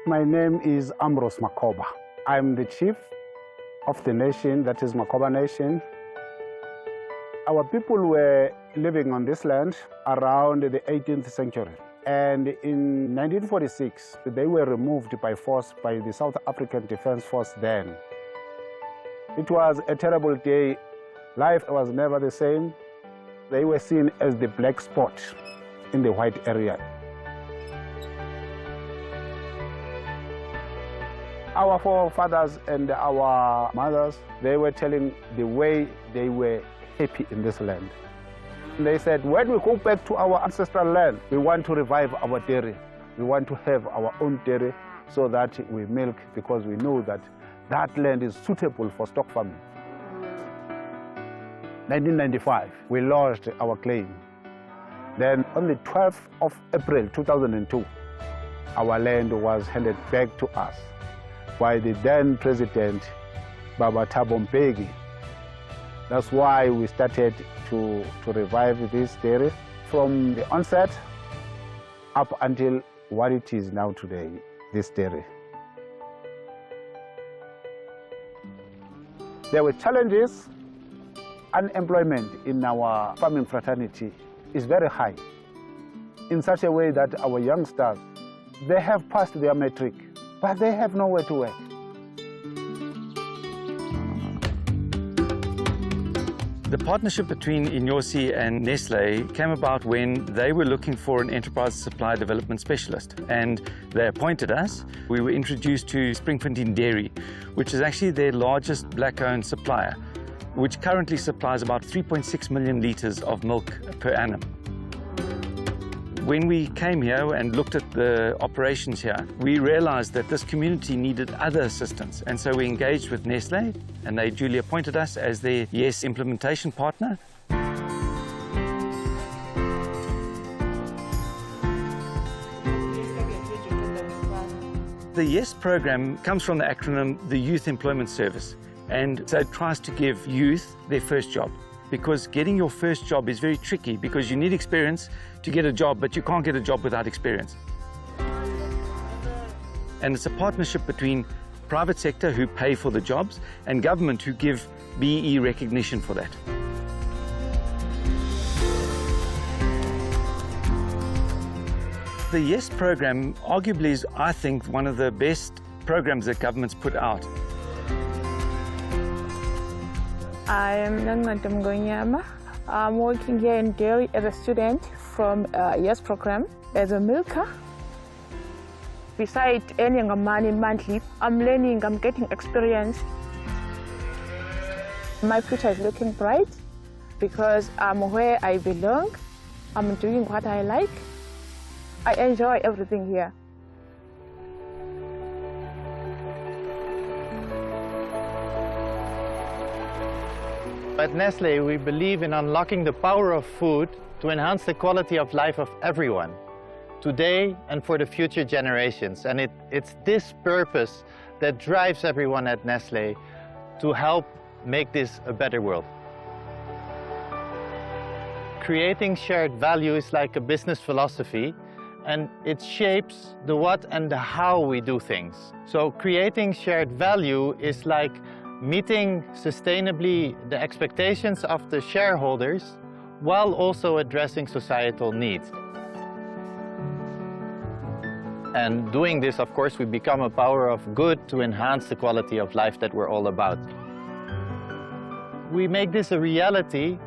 My name is Ambrose Makoba. I'm the chief of the nation, that is Makoba Nation. Our people were living on this land around the 18th century. And in 1946, they were removed by force by the South African Defence Force then. It was a terrible day. Life was never the same. They were seen as the black spot in the white area. Our forefathers and our mothers, they were telling the way they were happy in this land. They said, when we go back to our ancestral land, we want to revive our dairy. We want to have our own dairy so that we milk, because we know that that land is suitable for stock farming. 1995, we launched our claim. Then on the 12th of April 2002, our land was handed back to us by the then president, Baba Thabo Mbeki. That's why we started to revive this dairy from the onset up until what it is now today, this dairy. There were challenges. Unemployment in our farming fraternity is very high, in such a way that our youngsters, they have passed their matric, but they have nowhere to work. The partnership between Inyosi and Nestlé came about when they were looking for an enterprise supply development specialist, and they appointed us. We were introduced to Springfontein Dairy, which is actually their largest black-owned supplier, which currently supplies about 3.6 million litres of milk per annum. When we came here and looked at the operations here, we realized that this community needed other assistance. And so we engaged with Nestlé, and they duly appointed us as their YES implementation partner. The YES program comes from the acronym, the Youth Employment Service. And so it tries to give youth their first job, because getting your first job is very tricky, because you need experience to get a job, but you can't get a job without experience. And it's a partnership between private sector, who pay for the jobs, and government, who give BE recognition for that. The YES program arguably is, I think, one of the best programs that government's put out. I'm Nanganta Mgonyama. I'm working here in dairy as a student from YES program as a milker. Besides earning money monthly, I'm learning, I'm getting experience. My future is looking bright because I'm where I belong. I'm doing what I like. I enjoy everything here. At Nestlé, we believe in unlocking the power of food to enhance the quality of life of everyone, today and for the future generations. And it's this purpose that drives everyone at Nestlé to help make this a better world. Creating shared value is like a business philosophy, and it shapes the what and the how we do things. So creating shared value is like meeting sustainably the expectations of the shareholders while also addressing societal needs. And doing this, of course, we become a power of good to enhance the quality of life that we're all about. We make this a reality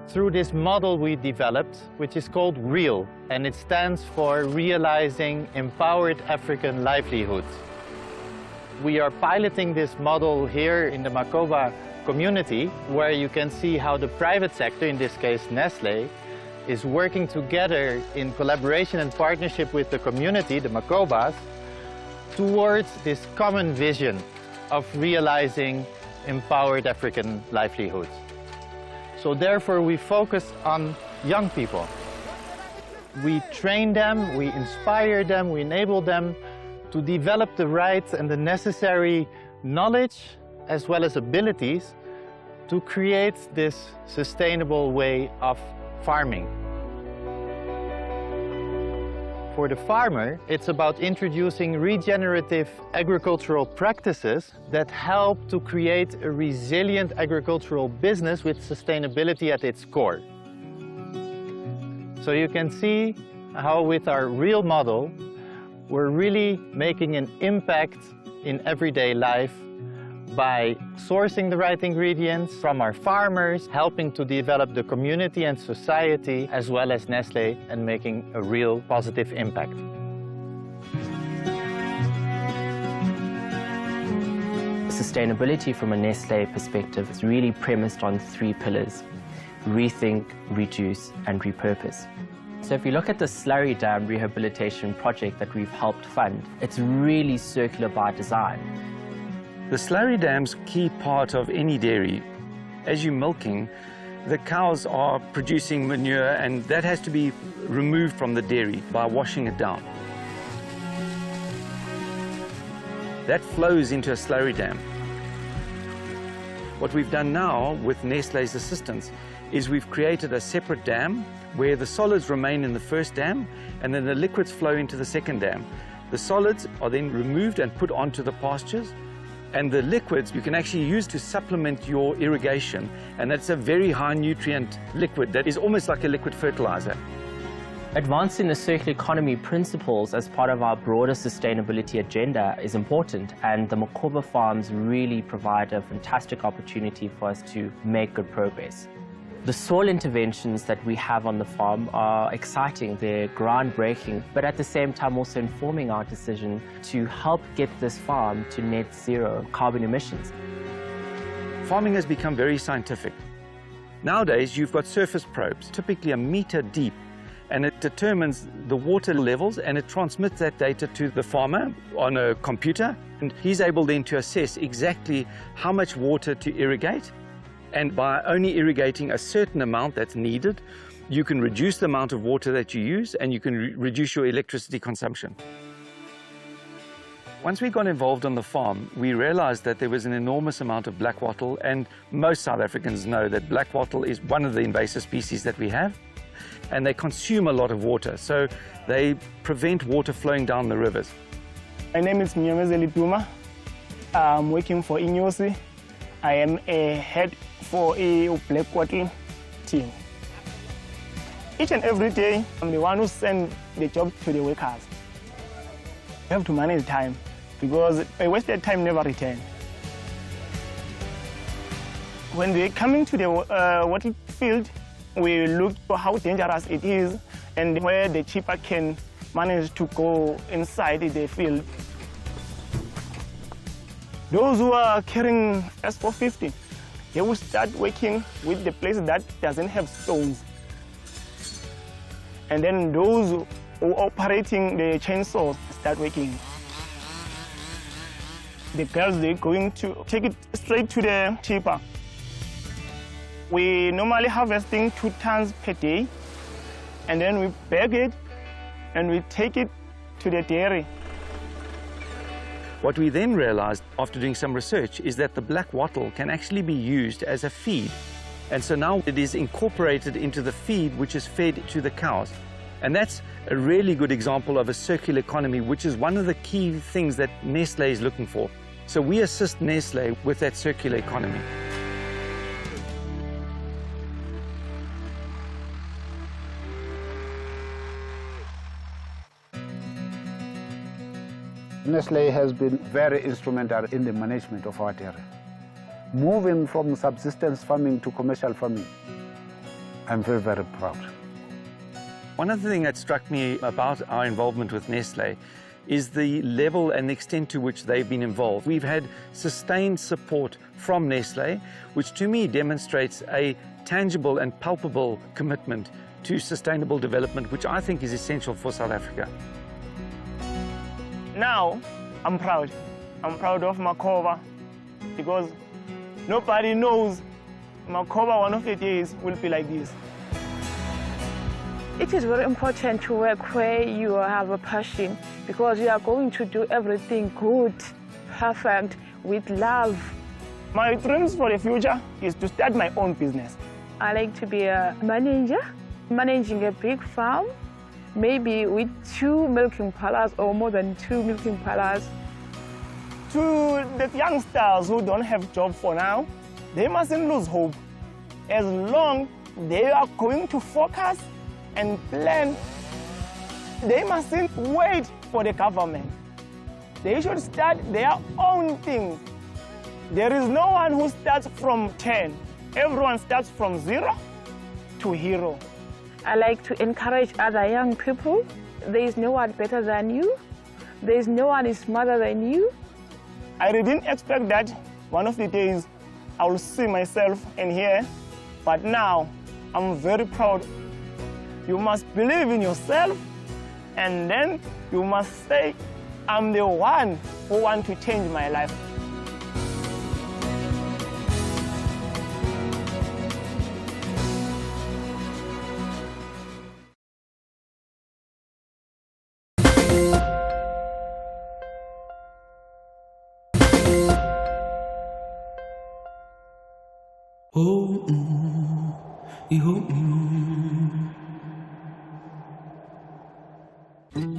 through this model we developed, which is called REAL, and it stands for Realizing Empowered African Livelihoods. We are piloting this model here in the Makoba community, where you can see how the private sector, in this case Nestlé, is working together in collaboration and partnership with the community, the Makobas, towards this common vision of realizing empowered African livelihoods. So therefore we focus on young people. We train them, we inspire them, we enable them to develop the right and the necessary knowledge as well as abilities to create this sustainable way of farming. For the farmer, it's about introducing regenerative agricultural practices that help to create a resilient agricultural business with sustainability at its core. So you can see how with our real model, we're really making an impact in everyday life by sourcing the right ingredients from our farmers, helping to develop the community and society, as well as Nestlé, and making a real positive impact. Sustainability from a Nestlé perspective is really premised on 3 pillars: rethink, reduce, and repurpose. So if you look at the slurry dam rehabilitation project that we've helped fund, it's really circular by design. The slurry dam's key part of any dairy. As you're milking, the cows are producing manure, and that has to be removed from the dairy by washing it down. That flows into a slurry dam. What we've done now with Nestlé's assistance is we've created a separate dam where the solids remain in the first dam and then the liquids flow into the second dam. The solids are then removed and put onto the pastures, and the liquids you can actually use to supplement your irrigation, and that's a very high nutrient liquid that is almost like a liquid fertilizer. Advancing the circular economy principles as part of our broader sustainability agenda is important, and the Makoba farms really provide a fantastic opportunity for us to make good progress. The soil interventions that we have on the farm are exciting, they're groundbreaking, but at the same time also informing our decision to help get this farm to net zero carbon emissions. Farming has become very scientific. Nowadays, you've got surface probes, typically 1 meter deep, and it determines the water levels and it transmits that data to the farmer on a computer, and he's able then to assess exactly how much water to irrigate. And by only irrigating a certain amount that's needed, you can reduce the amount of water that you use, and you can reduce your electricity consumption. Once we got involved on the farm, we realized that there was an enormous amount of black wattle, and most South Africans know that black wattle is one of the invasive species that we have, and they consume a lot of water, so they prevent water flowing down the rivers. My name is Lipuma. I'm working for NGOs. I am a head for a black wattle team. Each and every day, I'm the one who sends the job to the workers. You have to manage time, because a wasted time never returns. When they're coming to the wattle field, we look for how dangerous it is and where the chipper can manage to go inside the field. Those who are carrying S450, they will start working with the place that doesn't have stones. And then those who are operating the chainsaws start working. The girls, they're going to take it straight to the chipper. We normally harvesting 2 tons per day, and then we bag it and we take it to the dairy. What we then realized after doing some research is that the black wattle can actually be used as a feed. And so now it is incorporated into the feed which is fed to the cows. And that's a really good example of a circular economy, which is one of the key things that Nestlé is looking for. So we assist Nestlé with that circular economy. Nestlé has been very instrumental in the management of our dairy. Moving from subsistence farming to commercial farming, I'm very, very proud. One of the things that struck me about our involvement with Nestlé is the level and the extent to which they've been involved. We've had sustained support from Nestlé, which to me demonstrates a tangible and palpable commitment to sustainable development, which I think is essential for South Africa. Now, I'm proud. I'm proud of Makoba, because nobody knows Makoba one of the days will be like this. It is very important to work where you have a passion, because you are going to do everything good, perfect, with love. My dreams for the future is to start my own business. I like to be a manager, managing a big farm, maybe with 2 milking parlors or more than 2 milking parlors. To the youngsters who don't have job for now, they mustn't lose hope. As long they are going to focus and plan, they mustn't wait for the government. They should start their own thing. There is no one who starts from 10. Everyone starts from 0 to hero. I like to encourage other young people. There is no one better than you. There is no one smarter than you. I didn't expect that one of the days I will see myself in here, but now I'm very proud. You must believe in yourself, and then you must say, I'm the one who wants to change my life.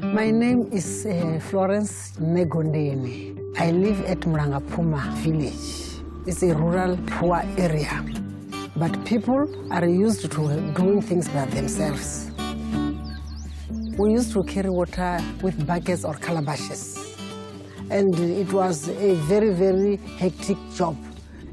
My name is Florence Negondeni. I live at Mrangapuma village. It's a rural, poor area, but people are used to doing things by themselves. We used to carry water with buckets or calabashes, and it was a very, very hectic job.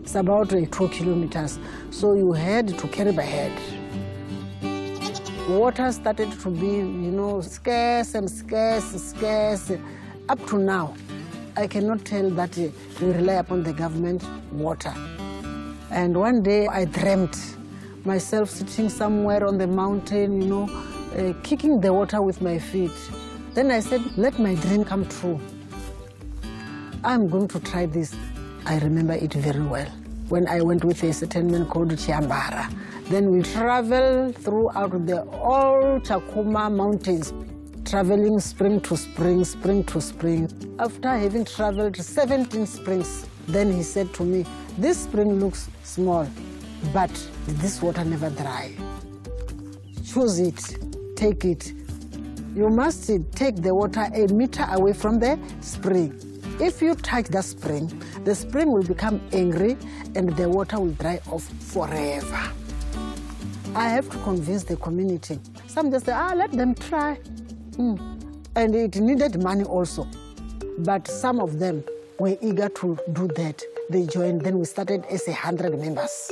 It's about 2 kilometers, so you had to carry by hand. Water started to be, scarce and scarce. Up to now, I cannot tell that we rely upon the government water. And one day I dreamt myself sitting somewhere on the mountain, kicking the water with my feet. Then I said, let my dream come true. I'm going to try this. I remember it very well. When I went with a certain man called Chiambara, then we traveled throughout the old Chakuma mountains, traveling spring to spring, spring to spring. After having traveled 17 springs, then he said to me, this spring looks small, but this water never dry. Choose it, take it. You must take the water a meter away from the spring. If you touch the spring will become angry and the water will dry off forever. I have to convince the community. Some just say, let them try. And it needed money also. But some of them were eager to do that. They joined, then we started as 100 members.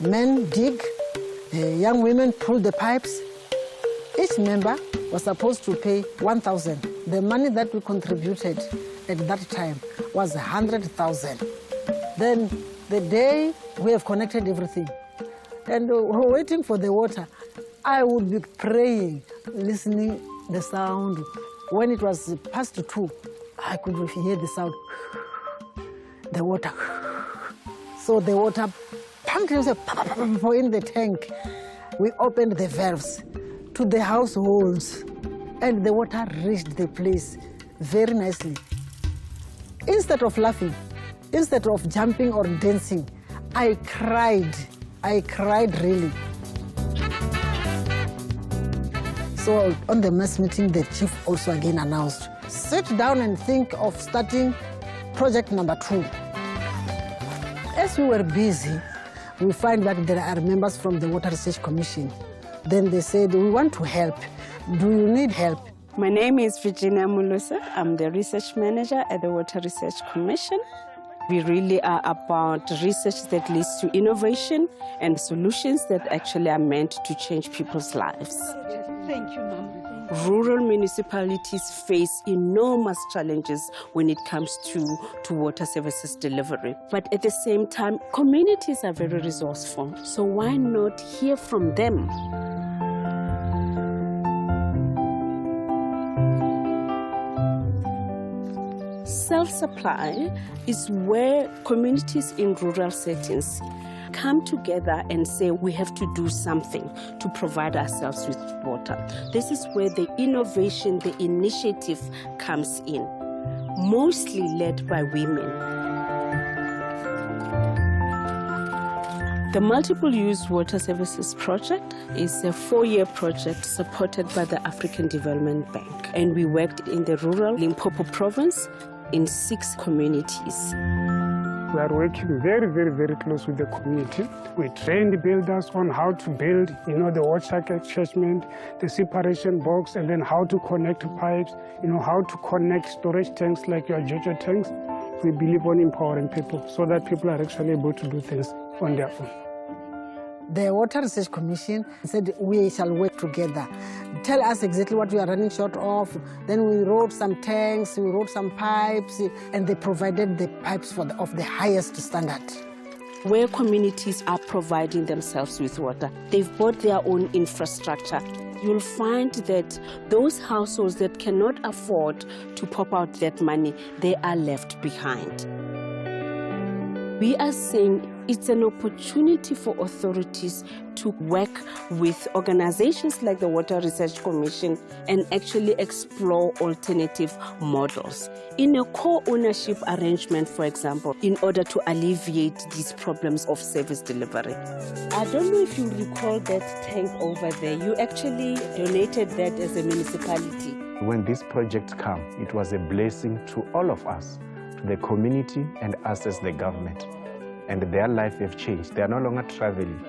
Men dig, young women pull the pipes. Each member was supposed to pay 1,000. The money that we contributed at that time was 100,000. Then the day we have connected everything, and we're waiting for the water, I would be praying, listening the sound. When it was past 2, I could hear the sound, the water. So the water pumped in the tank. We opened the valves to the households, and the water reached the place very nicely. Instead of laughing, instead of jumping or dancing, I cried. I cried really. So on the mass meeting, the chief also again announced, sit down and think of starting project number 2. As we were busy, we find that there are members from the Water Research Commission. Then they said, we want to help. Do you need help? My name is Virginia Mulusa. I'm the research manager at the Water Research Commission. We really are about research that leads to innovation and solutions that actually are meant to change people's lives. Thank you, Mama. Rural municipalities face enormous challenges when it comes to water services delivery. But at the same time, communities are very resourceful. So why not hear from them? Self-supply is where communities in rural settings come together and say we have to do something to provide ourselves with water. This is where the innovation, the initiative comes in, mostly led by women. The Multiple Use Water Services Project is a 4-year project supported by the African Development Bank. And we worked in the rural Limpopo province in 6 communities. We are working very close with the community. We train the builders on how to build, the water catchment, the separation box, and then how to connect pipes, how to connect storage tanks like your JoJo tanks. We believe on empowering people so that people are actually able to do things on their own. The Water Research Commission said we shall work together. Tell us exactly what we are running short of. Then we wrote some tanks, we wrote some pipes, and they provided the pipes of the highest standard. Where communities are providing themselves with water, they've bought their own infrastructure. You'll find that those households that cannot afford to pop out that money, they are left behind. We are saying it's an opportunity for authorities to work with organizations like the Water Research Commission and actually explore alternative models in a co-ownership arrangement, for example, in order to alleviate these problems of service delivery. I don't know if you recall that tank over there. You actually donated that as a municipality. When this project came, it was a blessing to all of us, to the community and us as the government. And their life have changed. They are no longer traveling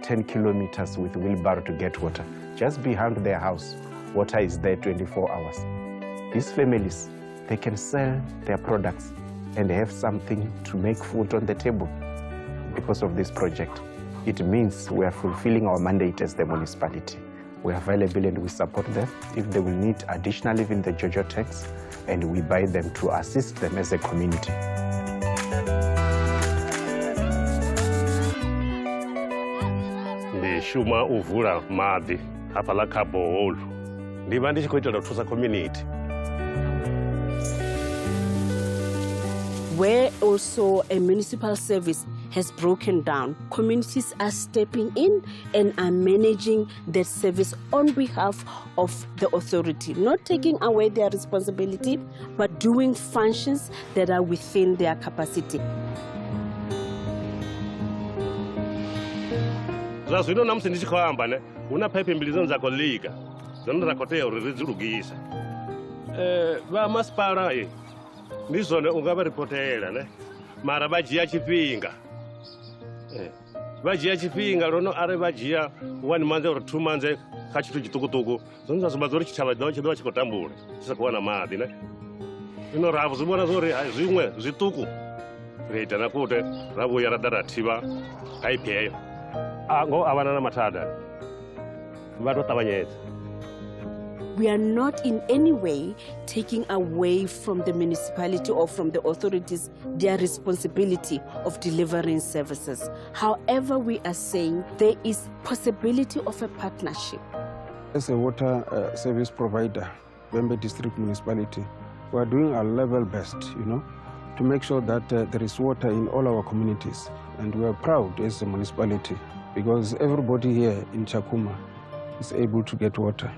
10 kilometers with wheelbarrow to get water. Just behind their house, water is there 24 hours. These families, they can sell their products and have something to make food on the table because of this project. It means we are fulfilling our mandate as the municipality. We are available and we support them. If they will need additional, even the JoJo tanks, and we buy them to assist them as a community. Shuma uvula madi hapa la kaboholu ndiva ndichikuitela kuthusa community. Where also a municipal service has broken down, communities are stepping in and are managing that service on behalf of the authority, not taking away their responsibility, but doing functions that are within their capacity. Zvino namusi ndichikoamba ne una pipe mbili zako liga zinorakotea urizulugisa va masipala ndizone ungava ripotela ne mara vajia chipinga vajia chipinga rono ari vajia 1 month or 2 months kachitu chitukutuku zonza zimazori chichava chidwa chikotambula chisakuwana madi ne ino ravu zibona zori zvimwe zvituku reita nakuti ravu yaradarativa aipeyo We are not in any way taking away from the municipality or from the authorities their responsibility of delivering services. However, we are saying there is possibility of a partnership. As a water service provider, Bembe District Municipality, we are doing our level best, to make sure that there is water in all our communities. And we are proud as a municipality, because everybody here in Chakuma is able to get water.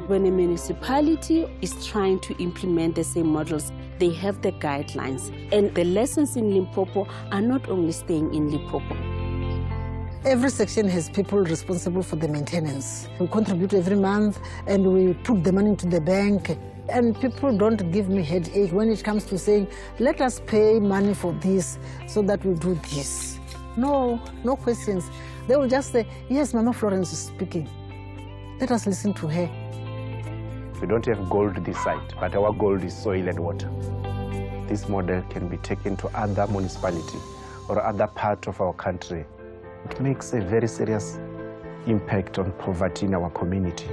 When a municipality is trying to implement the same models, they have the guidelines. And the lessons in Limpopo are not only staying in Limpopo. Every section has people responsible for the maintenance. We contribute every month and we put the money into the bank. And people don't give me headache when it comes to saying, let us pay money for this so that we do this. No questions. They will just say, yes, Mama Florence is speaking. Let us listen to her. We don't have gold this side, but our gold is soil and water. This model can be taken to other municipalities or other part of our country. It makes a very serious impact on poverty in our community.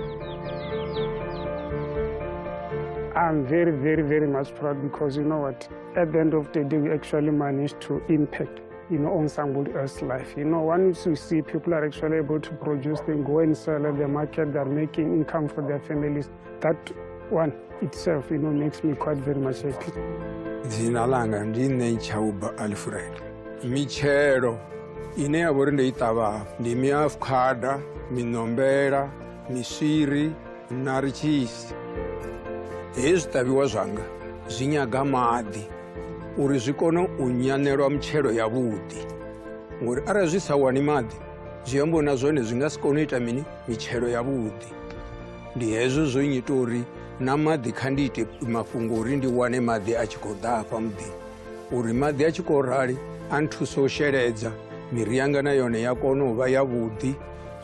I'm very much proud because you know what? At the end of the day, we actually managed to impact, on somebody else's life. Once we see people are actually able to produce things, go and sell at the market, they're making income for their families. That one itself, makes me quite very much happy. Zina langa ndine Chauba Alfred. Michero ine yaborinde itaba ndi miafkada, minombera, misiri, narichisi. Ezitabiwa zwanga zinyaga madi uri zvikona unyanelwa michero yavudi ngori arali zwi sa wani maḓi zwi amba na zwone zwi nga si kone u ita mini mitshelo yavhuḓi. Ndi hezwo zwo nyita uri na maḓi kha ndi ite mafhungo uri ndi wane maḓi a tshi khou ḓa hafha muḓini uri maḓi a tshi khou rali a nthusa u sheledza miri yanga na yone ya kona u vha yavhuḓi.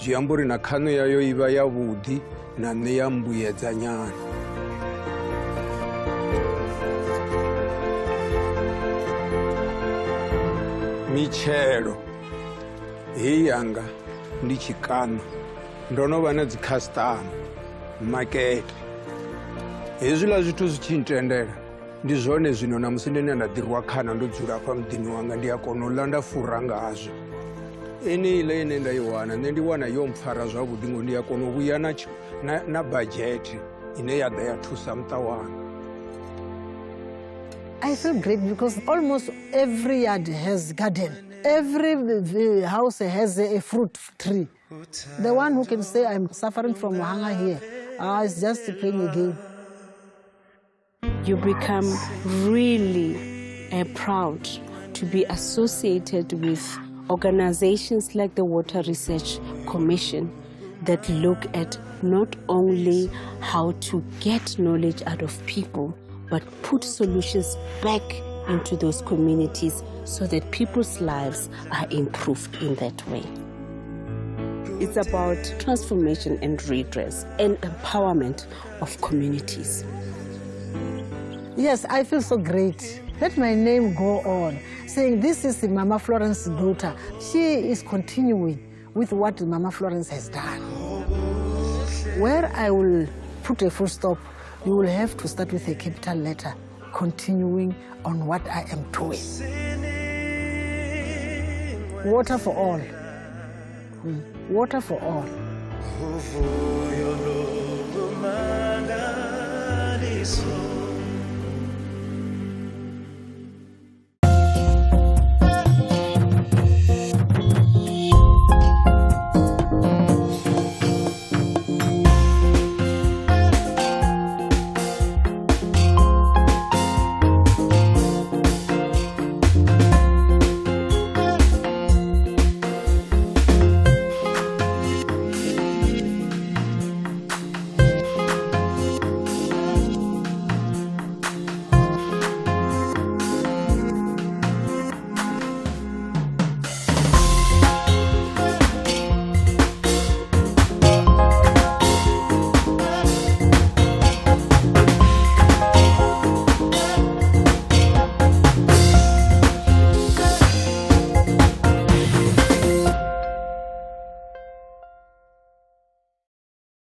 Zwi amba uri na khaṋo yayo i vha yavhuḓi na nṋe ya mbuyedza nyana. Mitshelo heyi yanga ndi tshikano ndo no vha na dzi customer makete. Hezwiḽa zwithu zwi tshi ntendela ndi zwone zwino na musi ndine nda ḓirwa khana ndo dzula afha muḓini wanga ndi a kona u ḽa nda fura ngazwo. Eneiḽa ine nda i wana nṋe ndi wana yo mpfara zwavhuḓi ngo ndi a kona u vhuya na badzhete ine ya ḓa ya thusa muṱa wanga. I feel great because almost every yard has garden. Every house has a fruit tree. The one who can say I'm suffering from hunger here, is just playing a game. You become really proud to be associated with organizations like the Water Research Commission that look at not only how to get knowledge out of people, but put solutions back into those communities so that people's lives are improved in that way. It's about transformation and redress and empowerment of communities. Yes, I feel so great. Let my name go on, saying this is Mama Florence's daughter. She is continuing with what Mama Florence has done. Where I will put a full stop, you will have to start with a capital letter, continuing on what I am doing. Water for all. Water for all.